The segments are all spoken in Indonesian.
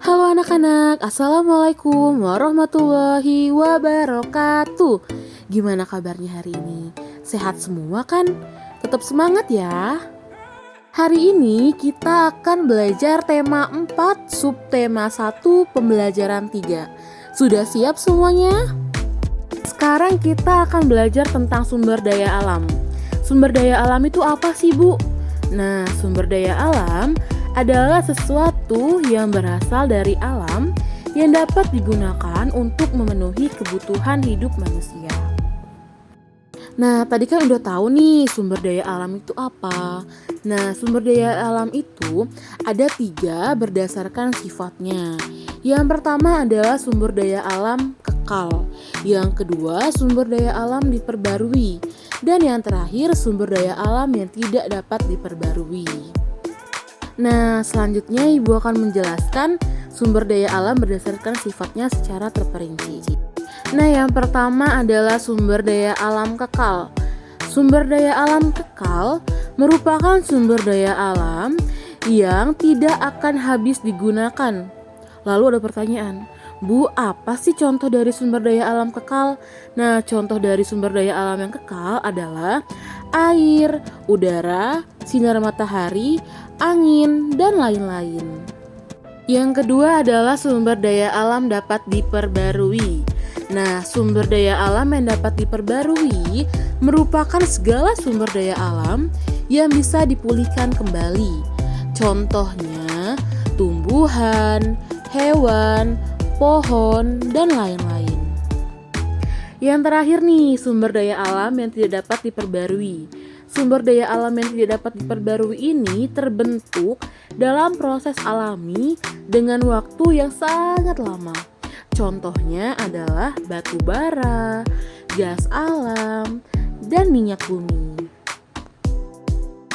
Halo anak-anak, Assalamualaikum warahmatullahi wabarakatuh. Gimana kabarnya hari ini? Sehat semua kan? Tetap semangat ya. Hari ini kita akan belajar tema 4, subtema 1, pembelajaran 3. Sudah siap semuanya? Sekarang kita akan belajar tentang sumber daya alam. Sumber daya alam itu apa sih, Bu? Nah, sumber daya alam adalah sesuatu yang berasal dari alam yang dapat digunakan untuk memenuhi kebutuhan hidup manusia. Nah, tadi kan udah tahu nih sumber daya alam itu apa. Nah, sumber daya alam itu ada 3 berdasarkan sifatnya. Yang pertama adalah sumber daya alam kekal. Yang kedua, sumber daya alam diperbarui. Dan yang terakhir, sumber daya alam yang tidak dapat diperbarui. Nah, selanjutnya Ibu akan menjelaskan sumber daya alam berdasarkan sifatnya secara terperinci. Nah, yang pertama adalah sumber daya alam kekal. Sumber daya alam kekal merupakan sumber daya alam yang tidak akan habis digunakan. Lalu ada pertanyaan, Bu, apa sih contoh dari sumber daya alam kekal? Nah, contoh dari sumber daya alam yang kekal adalah air, udara, sinar matahari, angin, dan lain-lain. Yang kedua adalah sumber daya alam dapat diperbarui. Nah, sumber daya alam yang dapat diperbarui merupakan segala sumber daya alam yang bisa dipulihkan kembali. Contohnya, tumbuhan, hewan, pohon, dan lain-lain. Yang terakhir nih, sumber daya alam yang tidak dapat diperbarui. Sumber daya alam yang tidak dapat diperbarui ini terbentuk dalam proses alami dengan waktu yang sangat lama. Contohnya adalah batu bara, gas alam, dan minyak bumi.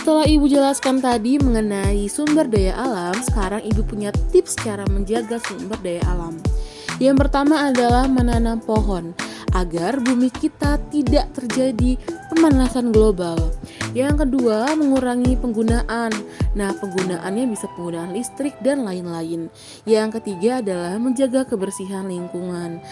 Setelah Ibu jelaskan tadi mengenai sumber daya alam, sekarang Ibu punya tips cara menjaga sumber daya alam. Yang pertama adalah menanam pohon agar bumi kita tidak terjadi pemanasan global. Yang kedua, mengurangi penggunaan. Nah, penggunaannya bisa penggunaan listrik dan lain-lain. Yang ketiga adalah menjaga kebersihan lingkungan.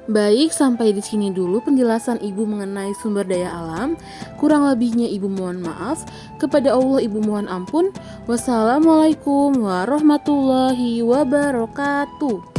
Baik, sampai di sini dulu penjelasan Ibu mengenai sumber daya alam. Kurang lebihnya Ibu mohon maaf. Kepada Allah Ibu mohon ampun. Wassalamualaikum warahmatullahi wabarakatuh.